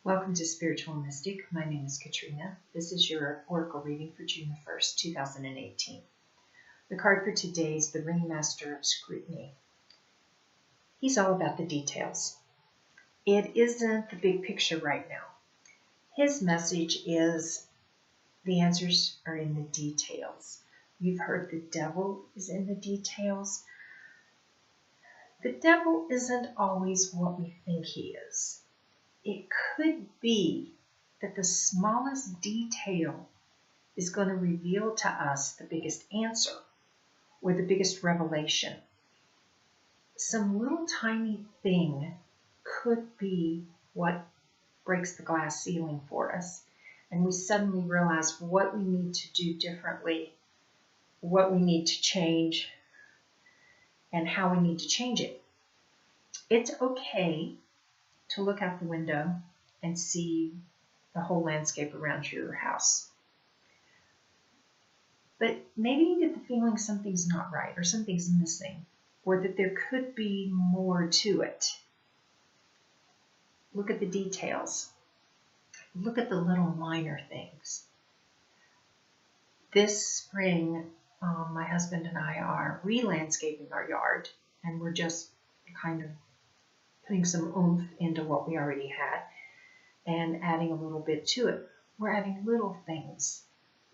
Welcome to Spiritual Mystic. My name is Katrina. This is your Oracle reading for June the 1st, 2018. The card for today is the Ringmaster of Scrutiny. He's all about the details. It isn't the big picture right now. His message is the answers are in the details. You've heard the devil is in the details. The devil isn't always what we think he is. It could be that the smallest detail is going to reveal to us the biggest answer or the biggest revelation. Some little tiny thing could be what breaks the glass ceiling for us, and we suddenly realize what we need to do differently, what we need to change, and how we need to change it. It's okay to look out the window and see the whole landscape around your house. But maybe you get the feeling something's not right or something's missing or that there could be more to it. Look at the details. Look at the little minor things. This spring, my husband and I are re-landscaping our yard, and we're just kind of putting some oomph into what we already had and adding a little bit to it. We're adding little things.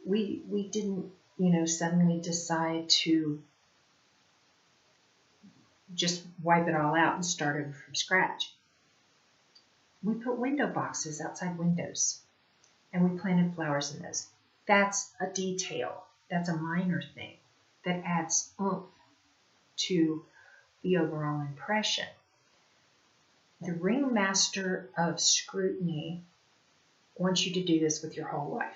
We didn't, suddenly decide to just wipe it all out and start over from scratch. We put window boxes outside windows and we planted flowers in those. That's a detail. That's a minor thing that adds oomph to the overall impression. The Ringmaster of Scrutiny wants you to do this with your whole life.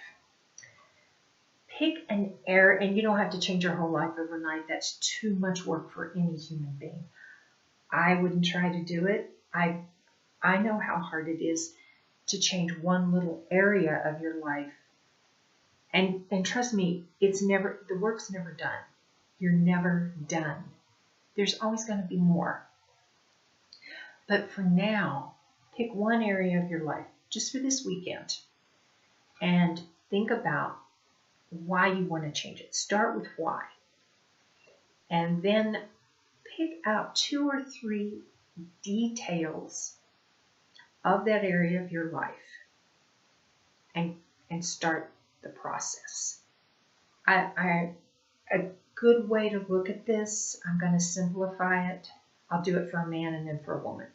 Pick an area, and you don't have to change your whole life overnight. That's too much work for any human being. I wouldn't try to do it. I know how hard it is to change one little area of your life. And trust me, the work's never done. You're never done. There's always going to be more. But for now, pick one area of your life, just for this weekend, and think about why you want to change it. Start with why. And then pick out 2 or 3 details of that area of your life and start the process. A good way to look at this, I'm going to simplify it. I'll do it for a man and then for a woman.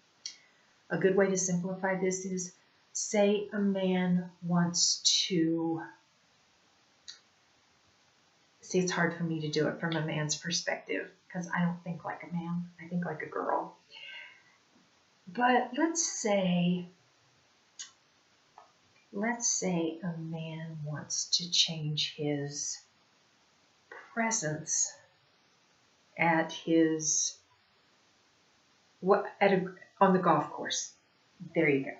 A good way to simplify this is, say a man wants to, see, it's hard for me to do it from a man's perspective because I don't think like a man, I think like a girl. But let's say a man wants to change his presence at his on the golf course. There you go.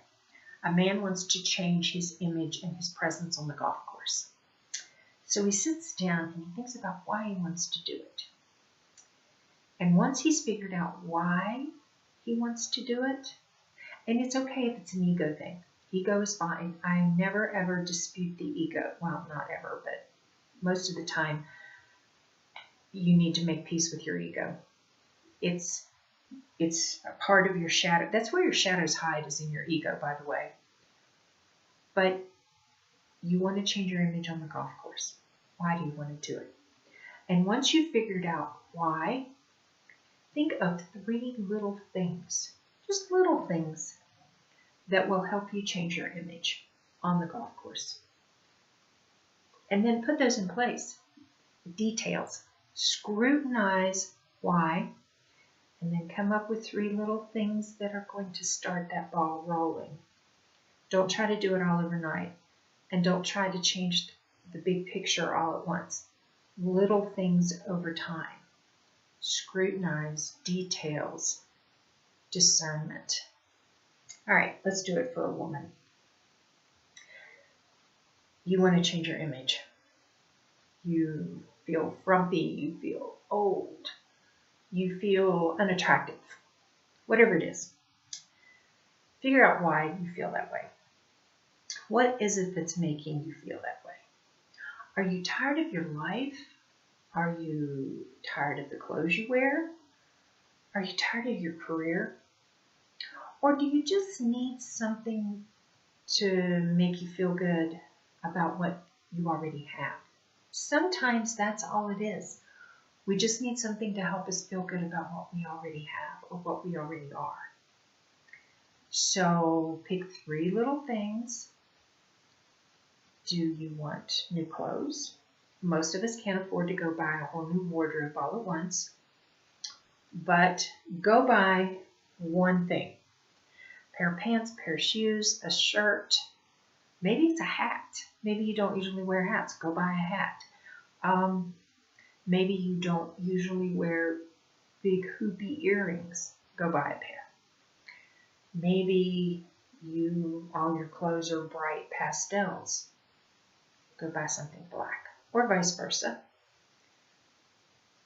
A man wants to change his image and his presence on the golf course. So he sits down and he thinks about why he wants to do it. And once he's figured out why he wants to do it, and it's okay if it's an ego thing. Ego is fine. I never ever dispute the ego. Well, not ever, but most of the time you need to make peace with your ego. It's a part of your shadow. That's where your shadows hide, is in your ego, by the way. But you want to change your image on the golf course. Why do you want to do it? And once you've figured out why, think of 3 little things, just little things, that will help you change your image on the golf course. And then put those in place. Details. Scrutinize why, and then come up with 3 little things that are going to start that ball rolling. Don't try to do it all overnight, and don't try to change the big picture all at once. Little things over time. Scrutinize, details, discernment. All right, let's do it for a woman. You want to change your image. You feel frumpy, you feel old, you feel unattractive, whatever it is. Figure out why you feel that way. What is it that's making you feel that way? Are you tired of your life? Are you tired of the clothes you wear? Are you tired of your career? Or do you just need something to make you feel good about what you already have? Sometimes that's all it is. We just need something to help us feel good about what we already have or what we already are. So pick 3 little things. Do you want new clothes? Most of us can't afford to go buy a whole new wardrobe all at once. But go buy one thing. A pair of pants, a pair of shoes, a shirt. Maybe it's a hat. Maybe you don't usually wear hats. Go buy a hat. Maybe you don't usually wear big hoopy earrings. Go buy a pair. Maybe all your clothes are bright pastels. Go buy something black, or vice versa.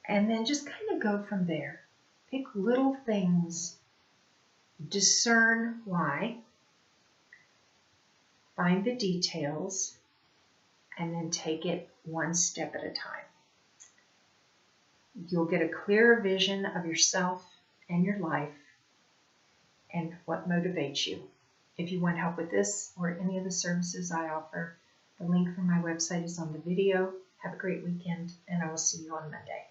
And then just kind of go from there. Pick little things, discern why, find the details, and then take it one step at a time. You'll get a clearer vision of yourself and your life and what motivates you. If you want help with this or any of the services I offer, the link for my website is on the video. Have a great weekend, and I will see you on Monday.